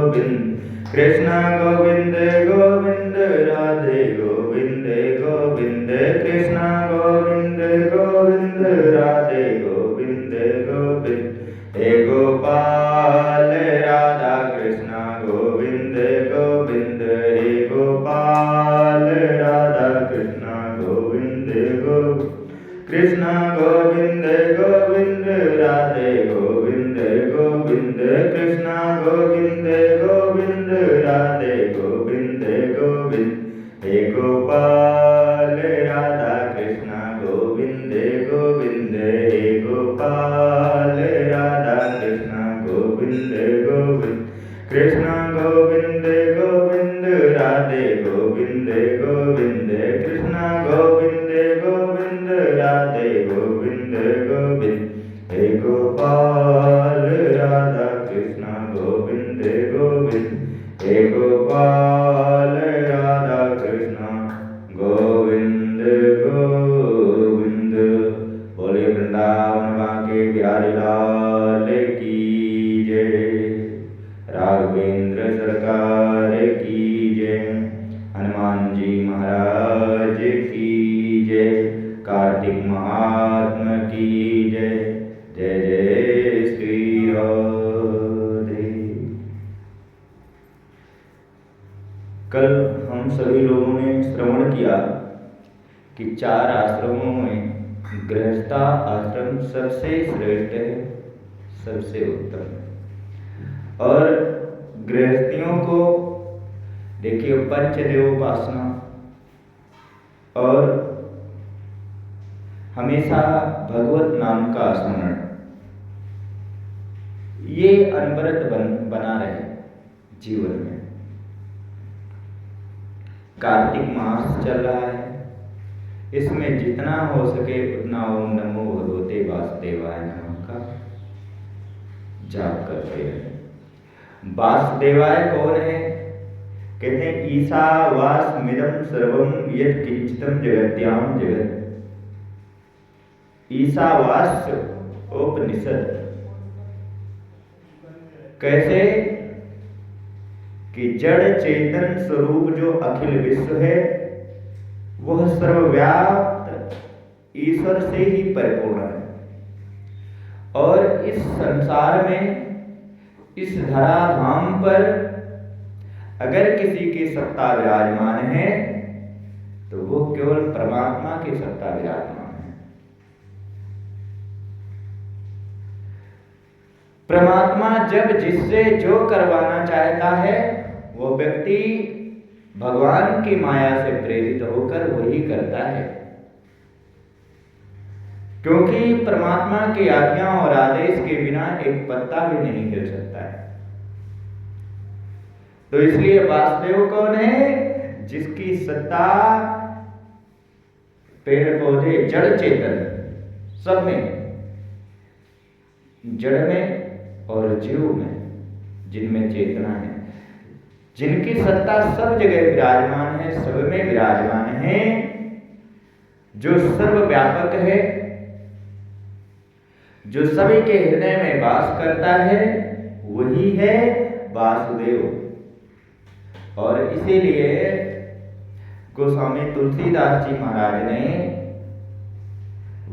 गोविंद कृष्ण गोविंद गोविंद राधे गोविंद गोविंद कृष्ण गोविंद गोविंद राधे गोविंद गोविंद हे गोपाल राधा कृष्ण गोविंद गोविंद हे गोपाल राधा कृष्ण गोविंद गोविंद कृष्ण गोविंद गोविंद राधे गोविंद गोविंद कृष्ण गोविंद गोविंद राधे गोविंद गोविंद हे गोपाल राधा कृष्ण गोविंद गोविंद हे गोपाल राधा कृष्ण गोविंद गोविंद कृष्ण गोविंद गोविंद राधे गोविंद गोविंद कृष्ण गोविंद गोविंद राधे गोविंद गोविंद हे गोपाल राधा कृष्ण गोविंद गोविंद हे गोपाल राधा कृष्ण गोविंद गोविंद। बोले वृंदावन बांके बिहारी लाल की जय, राघवेंद्र सरकार की जय, हनुमान जी महाराज की जय, कार्तिक महात्मा की जय। जय जय श्री राधे। कल हम सभी लोगों ने श्रवण किया कि 4 आश्रमों में गृहस्था आश्रम सबसे श्रेष्ठ है, सबसे उत्तम है। और गृहस्थियों को देखिए पंचदेवोपासना और हमेशा भगवत नाम का स्मरण, ये अनवरत बना रहे जीवन में। कार्तिक मास चल रहा है, इसमें जितना हो सके उतना ओम नमो भगवते वासुदेवाय नमः का जाप करते हैं। वासुदेवाय कौन है? कहते हैं ईशावास्मिदं सर्वं यत् किंचितं जगत्याम जगत। ईशावास्य उपनिषद कैसे कि जड़ चेतन स्वरूप जो अखिल विश्व है वह सर्वव्याप्त ईश्वर से ही परिपूर्ण है। और इस संसार में, इस धराधाम पर अगर किसी की सत्ता विराजमान है तो वो केवल परमात्मा की सत्ता विराजमान है। परमात्मा जब जिससे जो करवाना चाहता है वो व्यक्ति भगवान की माया से प्रेरित होकर वही करता है, क्योंकि परमात्मा की आज्ञा और आदेश के बिना एक पत्ता भी नहीं हिल सकता है। तो इसलिए वासुदेव कौन है? जिसकी सत्ता पेड़ पौधे जड़ चेतन सब में, जड़ में और जीव में, जिनमें चेतना है, जिनकी सत्ता सब जगह विराजमान है, सब में विराजमान है, जो सर्वव्यापक है, जो सभी के हृदय में वास करता है, वही है वासुदेव। और इसीलिए गोस्वामी तुलसीदास जी महाराज ने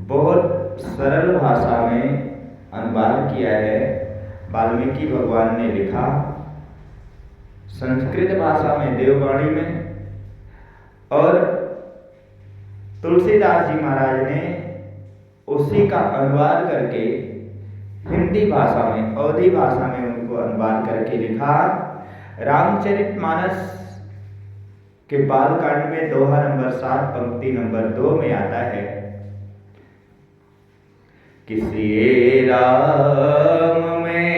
बहुत सरल भाषा में अनुवाद किया है। वाल्मीकि भगवान ने लिखा संस्कृत भाषा में देववाणी में, और तुलसीदास जी महाराज ने उसी का अनुवाद करके हिंदी भाषा में, अवधी भाषा में उनको अनुवाद करके लिखा। रामचरितमानस के बालकांड में दोहा नंबर 7 पंक्ति नंबर 2 में आता है कि श्री राम में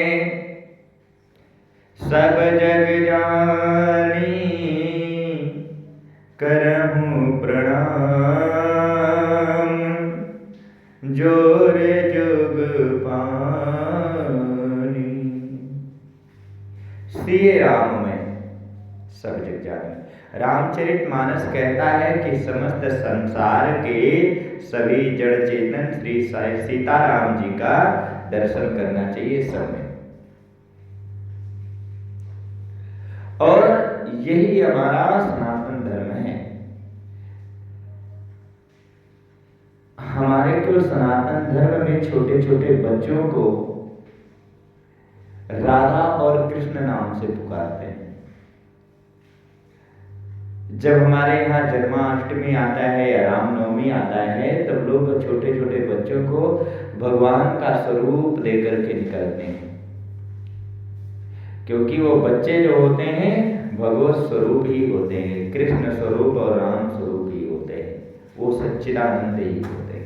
सब जग जानी, करहूं प्रणाम जोर जुग पानी। श्री राम में सब जग जानी। रामचरितमानस कहता है कि समस्त संसार के सभी जड़ चेतन श्री सीताराम जी का दर्शन करना चाहिए सब में। और यही हमारा सनातन धर्म है। हमारे कुल सनातन धर्म में छोटे छोटे बच्चों को राधा और कृष्ण नाम से पुकारते हैं। जब हमारे यहाँ जन्माष्टमी आता है या रामनवमी आता है, तब लोग छोटे छोटे बच्चों को भगवान का स्वरूप देकर के निकलते हैं, क्योंकि वो बच्चे जो होते हैं भगवत स्वरूप ही होते हैं, कृष्ण स्वरूप और राम स्वरूप ही होते हैं, वो सच्चिदानंद ही होते हैं।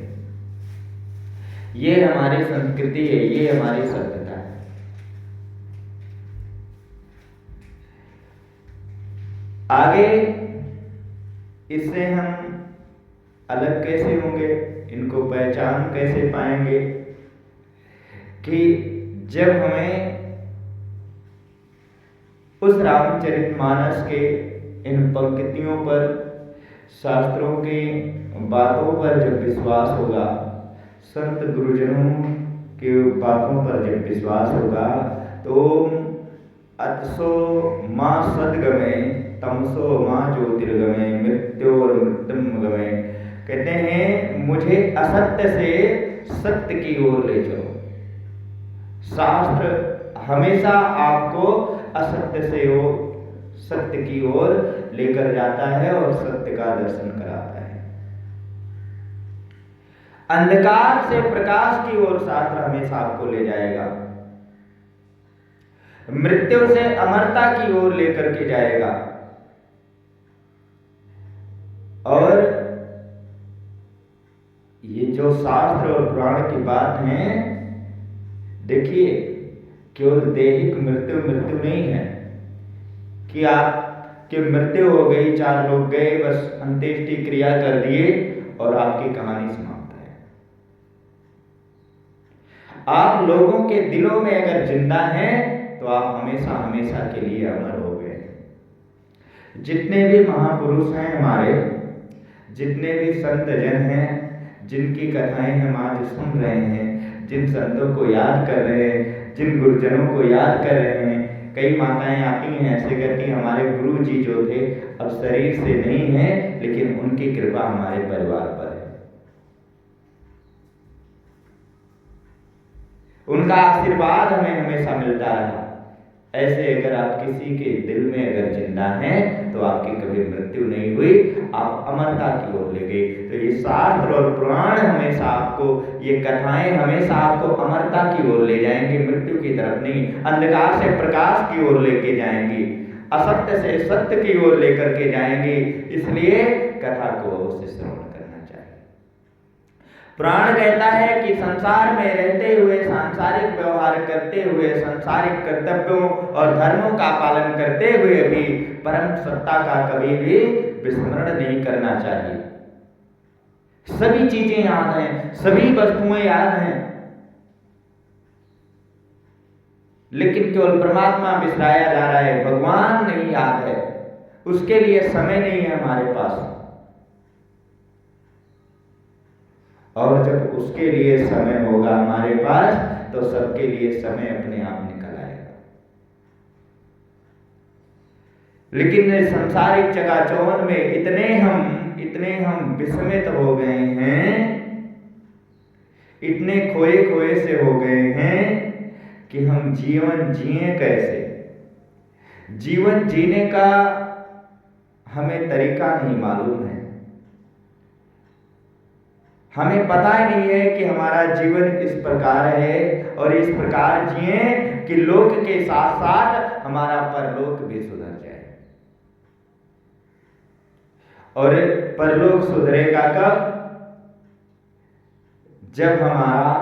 ये हमारी संस्कृति है, ये हमारी सभ्यता है। आगे इससे हम अलग कैसे होंगे, इनको पहचान कैसे पाएंगे कि जब हमें उस रामचरितमानस के इन पंक्तियों पर, शास्त्रों की बातों पर जब विश्वास होगा, संत गुरुजनों की बातों पर जब विश्वास होगा, तो अतसो मां सद्गमे तमसो मां ज्योतिर्गमे मृत्योर मृत्युम गमे। कहते हैं मुझे असत्य से सत्य की ओर ले चलो। शास्त्र हमेशा आपको असत्य से सत्य की ओर लेकर जाता है और सत्य का दर्शन कराता है। अंधकार से प्रकाश की ओर शास्त्र हमेशा आपको ले जाएगा, मृत्यु से अमरता की ओर लेकर के जाएगा। और ये जो शास्त्र और पुराण की बात है, देखिए केवल दैहिक मृत्यु नहीं है कि आपकी मृत्यु हो गई, 4 लोग गए, बस अंत्येष्टि क्रिया कर दिए और आपकी कहानी समाप्त है। आप लोगों के दिलों में अगर जिंदा हैं तो आप हमेशा हमेशा के लिए अमर हो गए। जितने भी महापुरुष हैं हमारे, जितने भी संत जन हैं, जिनकी कथाएं हम आज सुन रहे हैं, जिन संतों को याद कर रहे हैं, जिन गुरुजनों को याद कर रहे हैं, कई माताएं आती हैं ऐसे कहती हैं हमारे गुरु जी जो थे अब शरीर से नहीं है, लेकिन उनकी कृपा हमारे परिवार पर है, उनका आशीर्वाद हमें हमेशा मिलता रहा। ऐसे अगर आप किसी के दिल में अगर जिंदा हैं तो आपकी कभी मृत्यु नहीं हुई, आप अमरता की ओर ले गए। तो ये शास्त्र और पुराण हमेशा आपको, ये कथाएं हमेशा आपको अमरता की ओर ले जाएंगी, मृत्यु की तरफ नहीं। अंधकार से प्रकाश की ओर लेके जाएंगी, असत्य से सत्य की ओर लेकर के जाएंगी। इसलिए कथा को अवश्य श्रवण करना चाहिए। पुराण कहता है कि संसार में रहते हुए, सांसारिक व्यवहार करते हुए, सांसारिक कर्तव्यों और धर्मों का पालन करते हुए भी परम सत्ता का कभी भी विस्मरण नहीं करना चाहिए। सभी चीजें याद हैं, सभी वस्तुएं याद हैं, लेकिन केवल परमात्मा बिसराया जा रहा है, भगवान नहीं याद है, उसके लिए समय नहीं है हमारे पास। और जब उसके लिए समय होगा हमारे पास, तो सबके लिए समय अपने आप निकल आएगा। लेकिन संसारिक चकाचौंध में इतने हम विस्मित हो गए हैं, इतने खोए से हो गए हैं कि हम जीवन जिए कैसे, जीवन जीने का हमें तरीका नहीं मालूम है। हमें पता ही नहीं है कि हमारा जीवन इस प्रकार है और इस प्रकार जिए कि लोक के साथ साथ हमारा परलोक भी सुधर जाए। और परलोक सुधरेगा कब? जब हमारा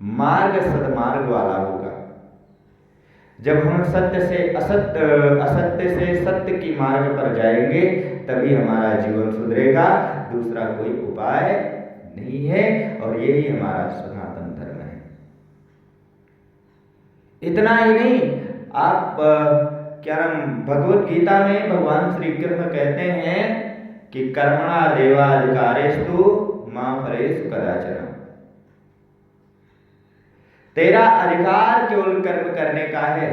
मार्ग सदमार्ग वाला होगा, जब हम सत्य से असत्य से सत्य की मार्ग पर जाएंगे, तभी हमारा जीवन सुधरेगा। दूसरा कोई उपाय नहीं है, और यही हमारा सनातन धर्म है। इतना ही नहीं, आप क्या नाम, भगवत गीता में भगवान श्री कृष्ण कहते हैं कि कर्मणा देवाधिकारेस्तु मां फलेषु कदाचन। तेरा अधिकार केवल कर्म करने का है,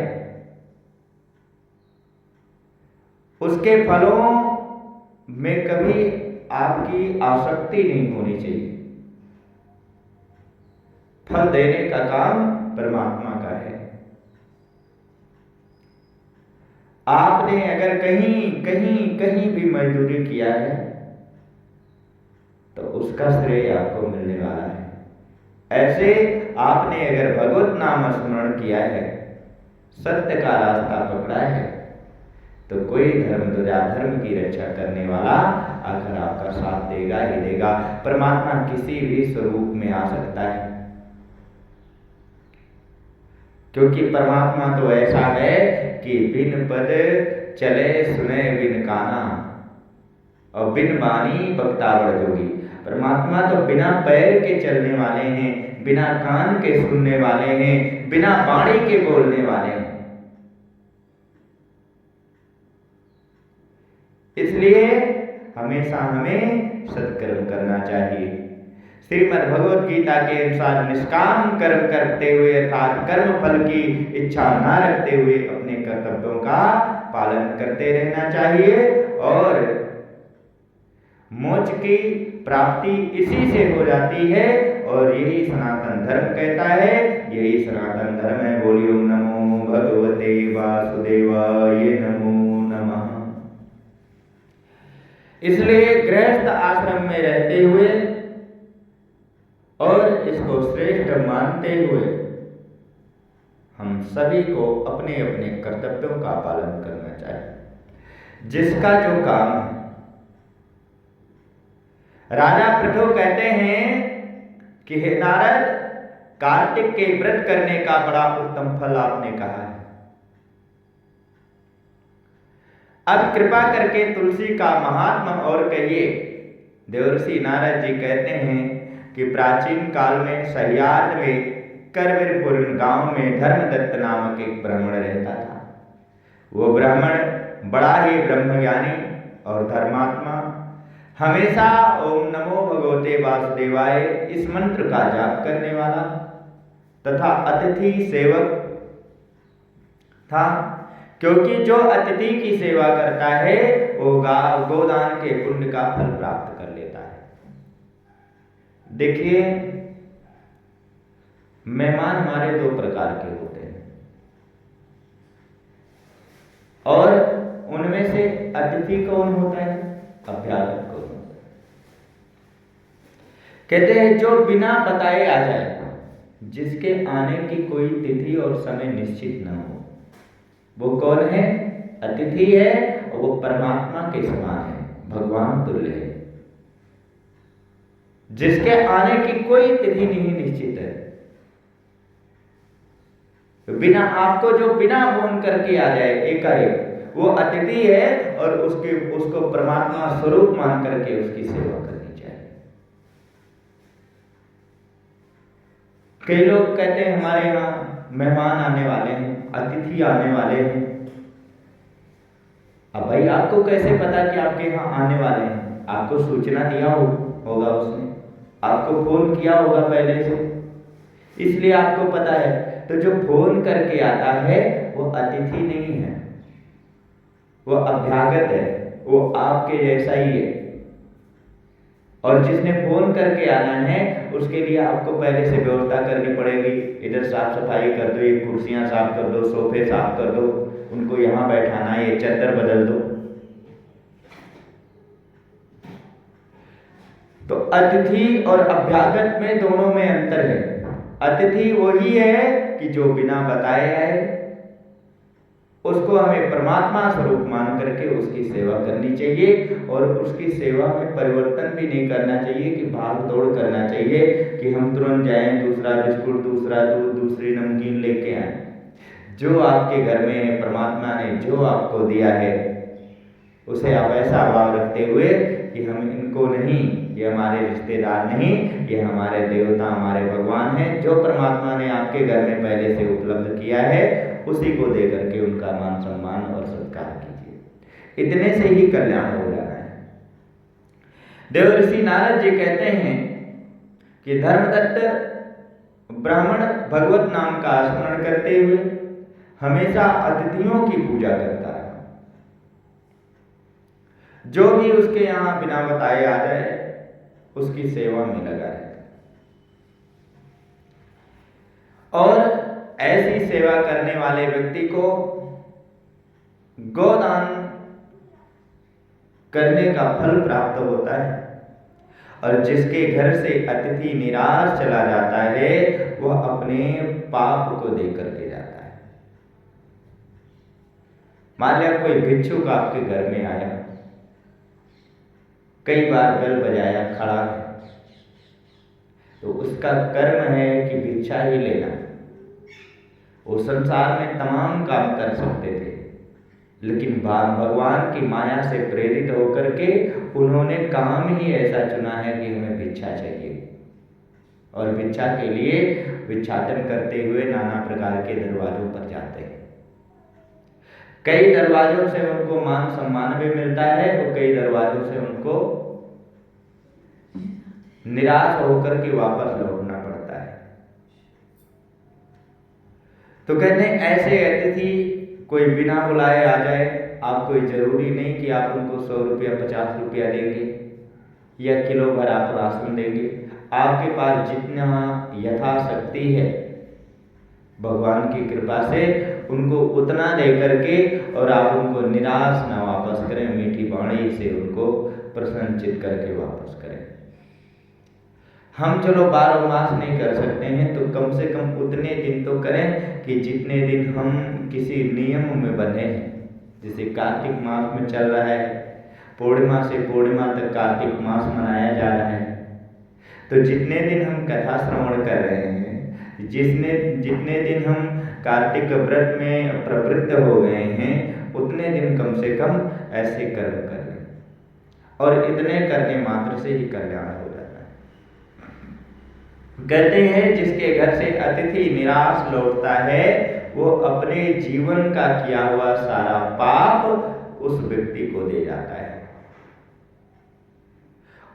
उसके फलों में कभी आपकी आसक्ति नहीं होनी चाहिए। फल देने का काम परमात्मा का है। आपने अगर कहीं भी मजदूरी किया है तो उसका श्रेय आपको मिलने वाला है। ऐसे आपने अगर भगवत नाम स्मरण किया है, सत्य का रास्ता पकड़ा है, तो कोई धर्म की रक्षा करने वाला आकर आपका साथ देगा ही देगा। परमात्मा किसी भी स्वरूप में आ सकता है, क्योंकि परमात्मा तो ऐसा है कि बिन पद चले सुने बिन काना और बिन बानी बक्तावड़ जोगी। परमात्मा तो बिना पैर के चलने वाले हैं, बिना कान के सुनने वाले हैं, बिना वाणी के बोलने वाले हैं। इसलिए हमेशा हमें सत्कर्म करना चाहिए। श्रीमद् भगवत गीता के अनुसार निष्काम कर्म करते हुए अर्थात कर्म फल की इच्छा न रखते हुए अपने कर्तव्यों का पालन करते रहना चाहिए और मोक्ष की प्राप्ति इसी से हो जाती है। और यही सनातन धर्म कहता है, यही सनातन धर्म है। बोलियो नमो भगवते वासुदेवाय नमो नमः। इसलिए गृहस्थ आश्रम में रहते हुए और इसको श्रेष्ठ मानते हुए हम सभी को अपने अपने कर्तव्यों का पालन करना चाहिए, जिसका जो काम है। राजा पृथु कहते हैं कि हे नारद, कार्तिक के व्रत करने का बड़ा उत्तम फल आपने कहा है। अब कृपा करके तुलसी का महात्मा और कहिए। देवर्षि नारद जी कहते हैं कि प्राचीन काल में सह्याद्रि में करवीरपुर गांव में धर्मदत्त नामक एक ब्राह्मण रहता था। वो ब्राह्मण बड़ा ही ब्रह्मज्ञानी और धर्मात्मा, हमेशा ओम नमो भगवते वासुदेवाय इस मंत्र का जाप करने वाला तथा अतिथि सेवक था। क्योंकि जो अतिथि की सेवा करता है वो गोदान के पुण्य का फल प्राप्त कर लेता है। देखिए, मेहमान हमारे दो प्रकार के होते हैं और उनमें से अतिथि कौन होता है, अभ्यागत कौन होता है। कहते हैं जो बिना बताए आ जाए, जिसके आने की कोई तिथि और समय निश्चित न हो, वो कौन है, अतिथि है। और वो परमात्मा के समान है, भगवान तुल्य है, जिसके आने की कोई तिथि नहीं निश्चित है। तो बिना आपको जो बिना फोन करके आ जाए एकाएक, वो अतिथि है और उसको परमात्मा स्वरूप मान करके उसकी सेवा करनी चाहिए। कई लोग कहते हैं हमारे यहाँ मेहमान आने वाले हैं, अतिथि आने वाले हैं। अब भाई आपको कैसे पता कि आपके यहाँ आने वाले हैं? आपको सूचना दिया होगा उसने, आपको फोन किया होगा पहले से, इसलिए आपको पता है। तो जो फोन करके आता है वो अतिथि नहीं है, वो अभ्यागत है, वो आपके जैसा ही है। और जिसने फोन करके आना है उसके लिए आपको पहले से व्यवस्था करनी पड़ेगी। इधर साफ सफाई कर दो, ये कुर्सियां साफ कर दो, सोफे साफ कर दो, उनको यहाँ बैठाना है, ये चादर बदल दो। तो अतिथि और अभ्यागत में दोनों में अंतर है। अतिथि वही है कि जो बिना बताए आए, उसको हमें परमात्मा स्वरूप मान करके उसकी सेवा करनी चाहिए। और उसकी सेवा में परिवर्तन भी नहीं करना चाहिए कि भाग दौड़ करना चाहिए कि हम तुरंत जाएं, दूसरा बिस्कुट, दूसरा दूध, दूसरी नमकीन लेके आए। जो आपके घर में है, परमात्मा ने जो आपको दिया है, उसे आप ऐसा भाव रखते हुए कि हम इनको नहीं, ये हमारे रिश्तेदार नहीं, ये हमारे देवता, हमारे भगवान हैं, जो परमात्मा ने आपके घर में पहले से उपलब्ध किया है, उसी को दे करके उनका मान सम्मान और सत्कार कीजिए। इतने से ही कल्याण हो जाना है। देवर्षि नारद जी कहते हैं कि धर्मदत्त ब्राह्मण भगवत नाम का स्मरण करते हुए हमेशा अतिथियों की पूजा करता है। जो भी उसके यहाँ बिना बताए आ जाए उसकी सेवा में लगा रहता है। और ऐसी सेवा करने वाले व्यक्ति को गोदान करने का फल प्राप्त होता है। और जिसके घर से अतिथि निराश चला जाता है वह अपने पाप को देख करके जाता है। मान लिया कोई भिक्षुक आपके घर में आया, कई बार बेल बजाया, खड़ा है, तो उसका कर्म है कि भिक्षा ही लेना। वो संसार में तमाम काम कर सकते थे, लेकिन भगवान की माया से प्रेरित होकर के उन्होंने काम ही ऐसा चुना है कि हमें भिक्षा चाहिए। और भिक्षा के लिए भिक्षाटन करते हुए नाना प्रकार के दरवाजों पर जाते हैं। कई दरवाजों से उनको मान सम्मान भी मिलता है, तो कई दरवाजों से उनको निराश होकर के वापस लौटना पड़ता है। तो कहते हैं ऐसे अतिथि कोई बिना बुलाए आ जाए, आप कोई जरूरी नहीं कि आप उनको 100 रुपया 50 रुपया देंगे या किलो भर आप राशन देंगे। आपके पास जितना यथाशक्ति है भगवान की कृपा से उनको उतना दे करके और आप उनको निराश ना वापस करें, मीठी वाणी से उनको प्रसन्नचित करके वापस करें। हम चलो 12 मास नहीं कर सकते हैं तो कम से कम उतने दिन तो करें कि जितने दिन हम किसी नियम में बंधे हैं। जैसे कार्तिक मास में चल रहा है, पूर्णिमा से पूर्णिमा तक कार्तिक मास मनाया जा रहा है, तो जितने दिन हम कथा श्रवण कर रहे हैं, जितने दिन हम कार्तिक व्रत में प्रवृत्त हो गए हैं, उतने दिन कम से कम ऐसे कर्म कर लें और इतने करने मात्र से ही कल्याण हो जाता है। कहते हैं जिसके घर से अतिथि निराश लौटता है वो अपने जीवन का किया हुआ सारा पाप उस व्यक्ति को दे जाता है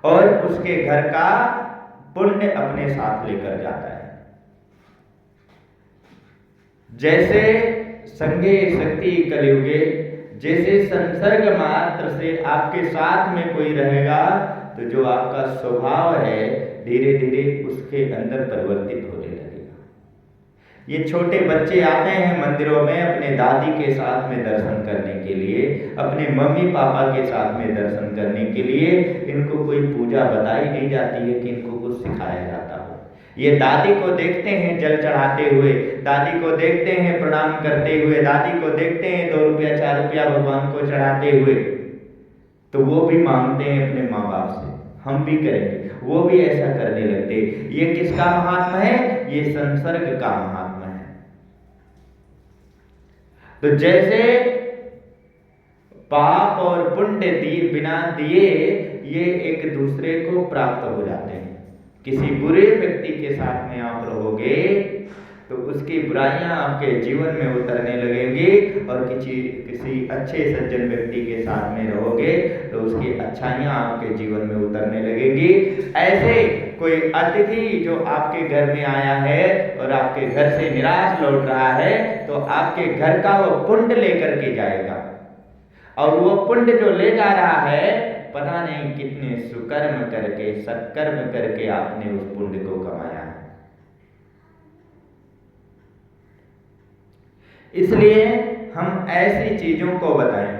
और उसके घर का पुण्य अपने साथ लेकर जाता है। जैसे संगे शक्ति कलयुगे, जैसे संसर्ग मात्र से आपके साथ में कोई रहेगा तो जो आपका स्वभाव है धीरे धीरे उसके अंदर परिवर्तित होने लगेगा। ये छोटे बच्चे आते हैं मंदिरों में अपने दादी के साथ में दर्शन करने के लिए, अपने मम्मी पापा के साथ में दर्शन करने के लिए। इनको कोई पूजा बताई नहीं जाती है कि इनको कुछ सिखाया जाता हो। ये दादी को देखते हैं जल चढ़ाते हुए, दादी को देखते हैं प्रणाम करते हुए, दादी को देखते हैं 2 रुपया 4 रुपया भगवान को चढ़ाते हुए, तो वो भी मांगते हैं अपने माँ बाप से हम भी करेंगे, वो भी ऐसा करने लगते। ये किसका महात्मा है? ये संसर्ग का महात्मा है। तो जैसे पाप और पुण्य बिना दिए ये एक दूसरे को प्राप्त हो जाते हैं। किसी बुरे व्यक्ति के साथ में आप रहोगे तो उसकी बुराइयां आपके जीवन में उतरने लगेंगी और किसी अच्छे सज्जन व्यक्ति के साथ में रहोगे तो उसकी अच्छाइयां आपके जीवन में उतरने लगेंगी। ऐसे कोई अतिथि जो आपके घर में आया है और आपके घर से निराश लौट रहा है तो आपके घर का वो पुण्य लेकर के जाएगा और वो पुण्य जो ले जा रहा है पता नहीं कितने सुकर्म करके सत्कर्म करके आपने उस पुण्य को कमाया है। इसलिए हम ऐसी चीजों को बताएं,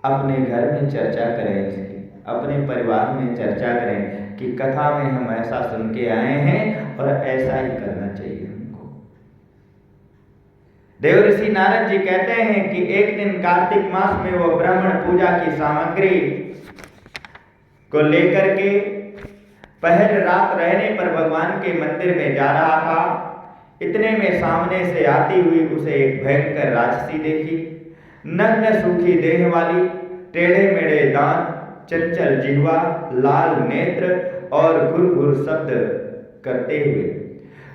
अपने घर में चर्चा करें, इसकी अपने परिवार में चर्चा करें कि कथा में हम ऐसा सुन के आए हैं और ऐसा ही करना चाहिए हमको। देवर्षि नारद जी कहते हैं कि एक दिन कार्तिक मास में वो ब्राह्मण पूजा की सामग्री को लेकर के पहर रात रहने पर भगवान के मंदिर में जा रहा था। इतने में सामने से आती हुई उसे एक भयंकर राक्षसी देखी। नग्न सूखी देह वाली, टेढ़े मेढ़े दांत, चंचल जिह्वा, लाल नेत्र और घुर घुर शब्द करते हुए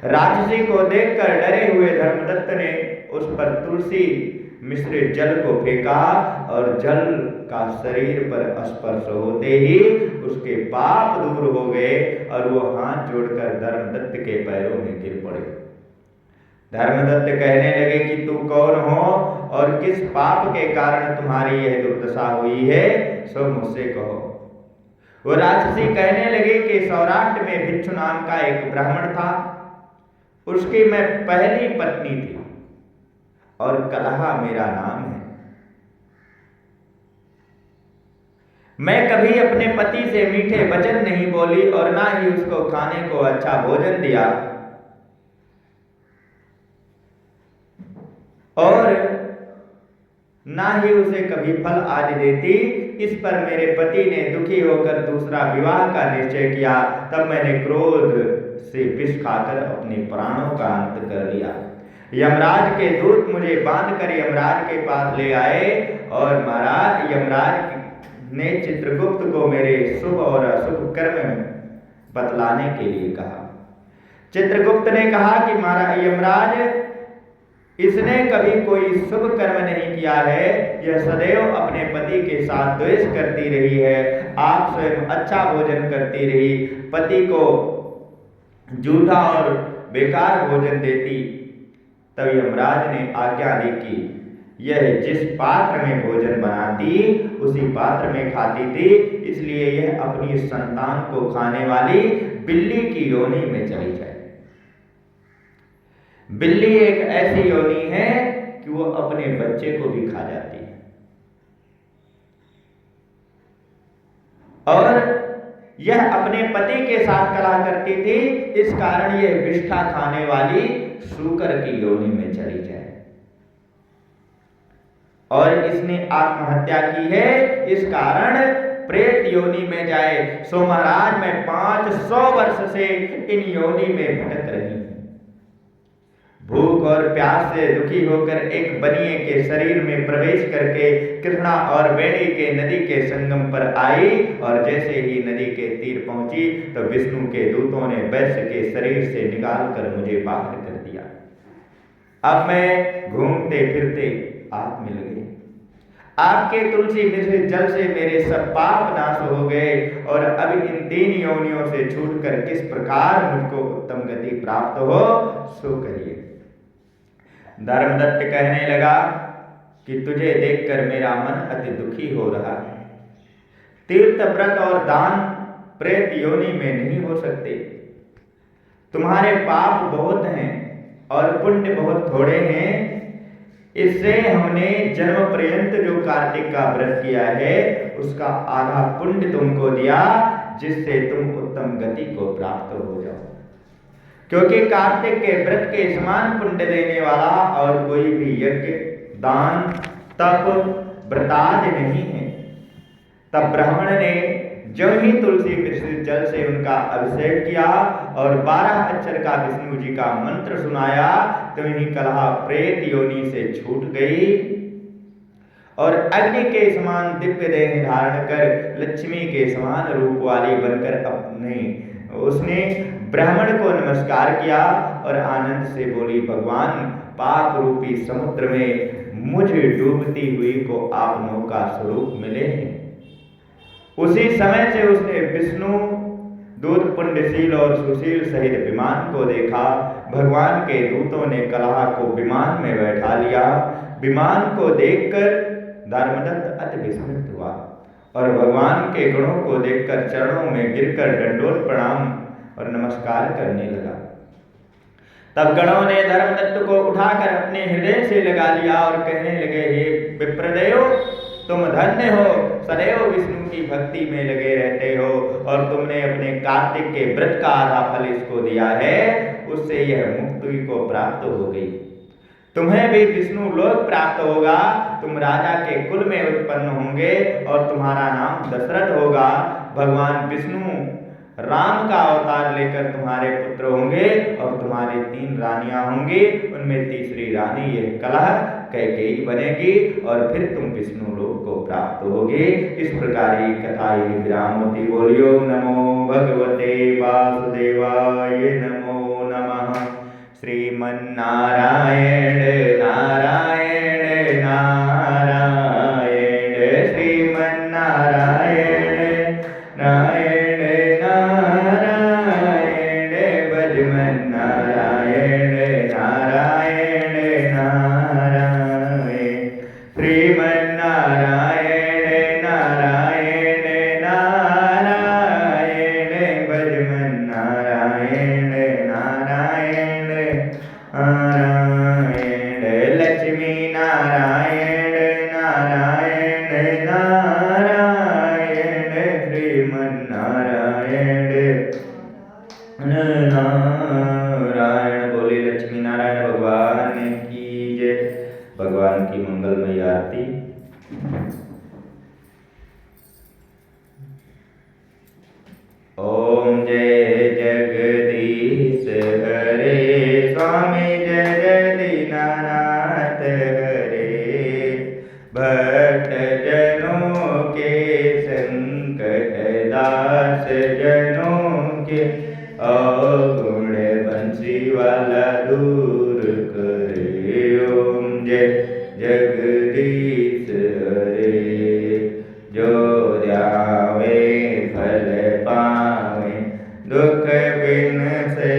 राक्षसी को देखकर डरे हुए धर्मदत्त ने उस पर तुलसी मिश्रित जल को फेंका और जल का शरीर पर स्पर्श होते ही उसके पाप दूर हो गए और वो हाथ जोड़कर धर्मदत्त के पैरों में गिर पड़े। धर्मदत्त कहने लगे कि तू कौन हो और और किस पाप के कारण तुम्हारी यह दुर्दशा हुई है, सो मुझसे कहो। वो राक्षसी कहने लगे कि सौराष्ट्र में भिक्षु नाम का एक ब्राह्मण था, उसकी मैं पहली पत्नी थी और कलहा मेरा नाम है। मैं कभी अपने पति से मीठे वचन नहीं बोली और ना ही उसको खाने को अच्छा भोजन दिया, और ना ही उसे कभी फल आदि देती। इस पर मेरे पति ने दुखी होकर दूसरा विवाह का निश्चय किया। तब मैंने क्रोध से विष खाकर अपने प्राणों का अंत कर लिया। यमराज के दूत मुझे बांधकर यमराज के पास ले आए और महाराज यमराज ने चित्रगुप्त को मेरे शुभ और अशुभ कर्म बतलाने के लिए कहा। चित्रगुप्त ने कहा कि महाराज यमराज, इसने कभी कोई शुभ कर्म नहीं किया है, यह सदैव अपने पति के साथ द्वेष करती रही है, आप स्वयं अच्छा भोजन करती रही, पति को झूठा और बेकार भोजन देती। तब यमराज ने आज्ञा दी कि यह जिस पात्र में भोजन बनाती उसी पात्र में खाती थी, इसलिए यह अपनी संतान को खाने वाली बिल्ली की योनि में चली जाए। बिल्ली एक ऐसी योनि है कि वो अपने बच्चे को भी खा जाती है, और यह अपने पति के साथ कलह करती थी, इस कारण यह विष्ठा खाने वाली शूकर की योनि में चली जाए। और इसने आत्महत्या की है, इस कारण प्रेत योनि में जाए। सो महाराज, मैं 500 वर्ष से इन योनि में भटक रही हूं। भूख और प्यास से दुखी होकर एक बनिए के शरीर में प्रवेश करके कृष्णा और वेणी के नदी के संगम पर आई, और जैसे ही नदी के तीर पहुंची तो विष्णु के दूतों ने वैश्य के शरीर से निकाल कर मुझे बाहर कर दिया। अब मैं घूमते फिरते आप मिल गए। आपके तुलसी मिश्रित जल से मेरे सब पाप नाश हो गए, और अब इन 3 योनियों से छूटकर किस प्रकार मुझको उत्तम गति प्राप्त हो, सो कहिए। धर्मदत्त कहने लगा कि तुझे देखकर मेरा मन अति दुखी हो रहा है। तीर्थ व्रत और दान प्रेत योनि में नहीं हो सकते। तुम्हारे पाप बहुत हैं और पुण्य बहुत थोड़े हैं। इससे हमने जन्म पर्यंत जो कार्तिक का व्रत किया है उसका आधा पुण्य तुमको दिया, जिससे तुम उत्तम गति को प्राप्त हो जाओ। क्योंकि कार्तिक के व्रत के समान पुण्य देने वाला और कोई भी यज्ञ, दान, तप, व्रतादि नहीं है। तब ब्राह्मण ने जो ही तुलसी मिश्रित जल से उनका अभिषेक किया और 12 अक्षर का विष्णु जी का मंत्र सुनाया, तो ही कलहा प्रेत योनि से छूट गई, और अग्नि के समान दिव्य देह धारण कर लक्ष्मी के समान रूप वाली बनकर उसने ब्राह्मण को नमस्कार किया और आनंद से बोली, भगवान, पाप रूपी समुद्र में मुझे डूबती हुई को आप नौका स्वरूप मिले हैं। उसी समय से उसने विष्णु दूत पुण्यशील और सुशील सहित विमान को देखा। भगवान के दूतों ने कलहा को विमान में बैठा लिया। विमान को देखकर धर्मदत्त अति विस्मित हुआ और भगवान के गुणों को देखकर चरणों में गिरकर दंडोत प्रणाम और नमस्कार करने लगा। तब गणों ने धर्मदत्त को उठाकर अपने हृदय से लगा लिया और कहने लगे, हे विप्रदेव, तुम धन्य हो, सदैव विष्णु की भक्ति में लगे रहते हो, और तुमने अपने कार्तिक के व्रत का आधा फल इसको दिया है, उससे यह मुक्ति को प्राप्त हो गई। तुम्हें भी विष्णु लोक प्राप्त होगा, तुम राजा के कुल में उत्पन्न होंगे और तुम्हारा नाम दशरथ होगा। भगवान विष्णु राम का अवतार लेकर तुम्हारे पुत्र होंगे और तुम्हारी 3 रानियां होंगी, उनमें तीसरी रानी यह कलह कैकेयी बनेगी और फिर तुम विष्णु लोक को प्राप्त होगे। इस प्रकार की कथा ही विराम होती। बोलियो नमो भगवते वासुदेवाय, नमो नमः। श्रीमन्नारायण नारायण नारायण, श्रीमन्नारायण नारायण नारायण, भजमन्नारायण नारायण नारायण। भगवान की मंगलमय आरती। ओम जय जगदीश हरे स्वामी जय जय दीनानाथ हरे। भक्त जनों के संकट दास जनों के अवगुण बंसी वाला दूर करे। ओम जय जगदीश हरे। जो ध्यावे फल पावे दुख बिन से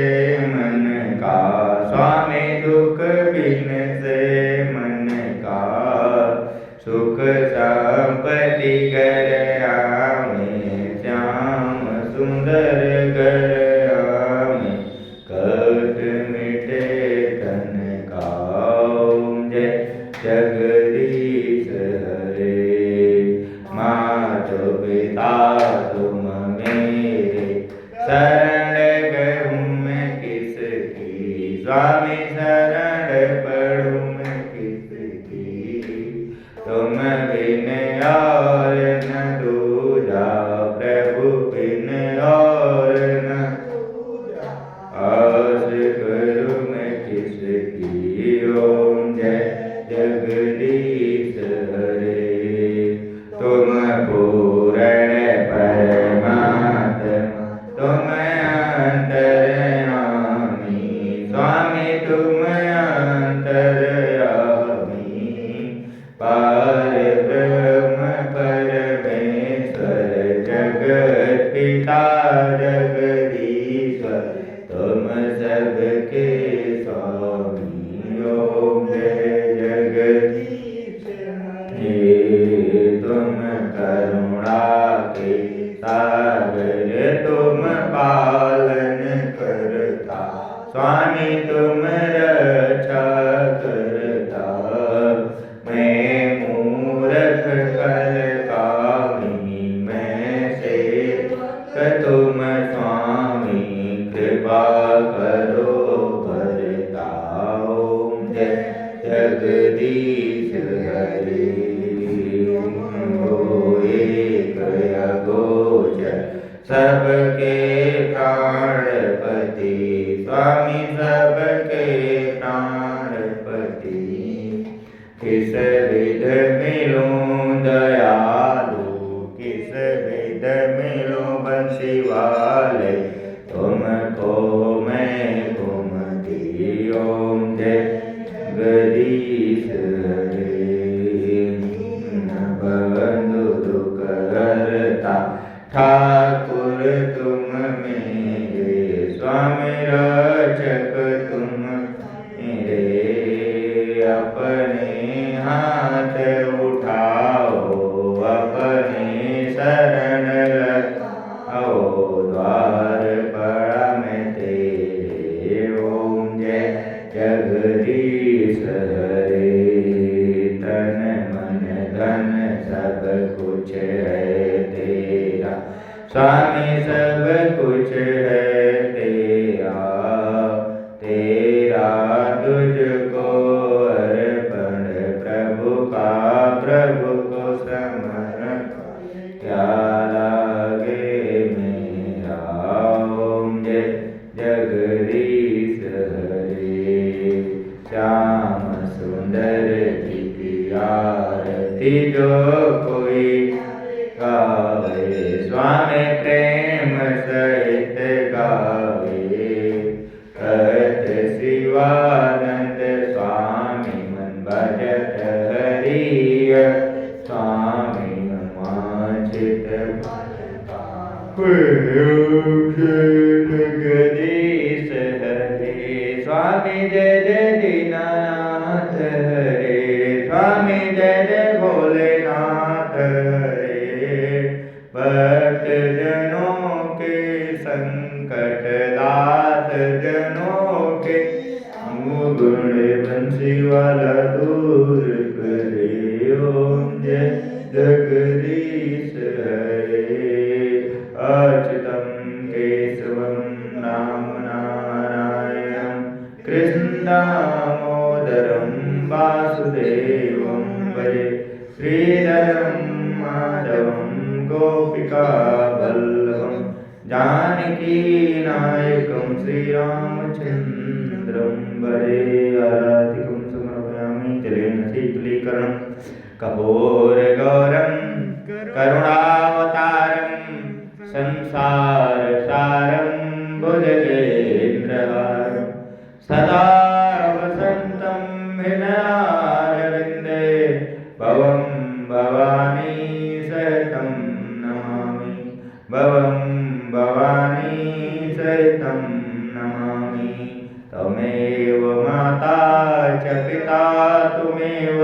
मन का। स्वामी दुख बिन से मन का। सुख संपत्ति घर आवे श्याम सुंदर घर आवे कष्ट मिटे तन का। ओम जय जगदीश हरे। मातो पिता तुम मेरे शरण गहूँ मैं किसकी। स्वामी शरण पढ़ूँ मैं किसकी। तुम बिन और न दूजा प्रभु बिन और न आस करूँ मैं किसकी। ओम जय जगदीश हरे। तुम पूर्ण परमात्मा तुम अंतर्यामी। स्वामी तुम अंतर्यामी। पार ब्रह्म परमेश्वर जगत पिता जगदीश्वर तुम सबके स्वामी। ओम जय जगदीश हरे। तुम करुणा के सागर तुम पालन करता। स्वामी तुम रक्षा करता। मैं मूर्ख कल कामिनी मैं सेवक तुम स्वामी कृपा करो भरता। ओम जय जगदीश हरे। एक अगोचर सबके प्राणपति। स्वामी सबके प्राणपति। किस विध मिलूं दयालु किस विध मिलूं बंसी वाले तुमको मैं घूमती। ओम जय जगदीश हरे। बंधु दुख हरता ठाकुर तुम मेरे। स्वामी रक्षक तुम मेरे। अपने हाथ उठाओ अपने शरण लगाओ द्वार पड़ा मैं तेरे। ओम जय जगदीश हरे। तन मन धन सब कुछ है तेरा। स्वामी सब कुछ है तेरा। तेरा तुझको अर्पण प्रभु का प्रभु को समर्पण क्या लागे मेरा। ओम जय जगदीश हरे। श्याम सुंदर जी की आरती जो कोई गावे। स्वामी प्रेम सहित गावे। कहत शिवानंद स्वामी मन भजत हरिय। स्वामी वांछित जगदीश हरे। स्वामी जय जय दीनानाथ हरे। स्वामी जय जय भोलेनाथ हरे। भक्त जनों के संकट दास जनों के गुण बंसी वाला दूर करे। ओम जय जगदीश हरे। अच्युतं केशवं नाम नारायणं कृष्ण दामोदरं वासुदेवं भजे श्रीधरं माधवं गोपिकावल्लभं जानकीनायकं श्रीरामचन्द्रं भजे। आराधिकं समर्पयामि जलेन शीतलीकरणं कपूरगौरं करुणावतारं संसारसारं भुजगेन्द्रहारं सदा वसन्तं हृदयारविन्दे भवं भवानी सहितं नमामि भवं भवानी सहितं नमामि। त्वमेव माता च पिता त्वमेव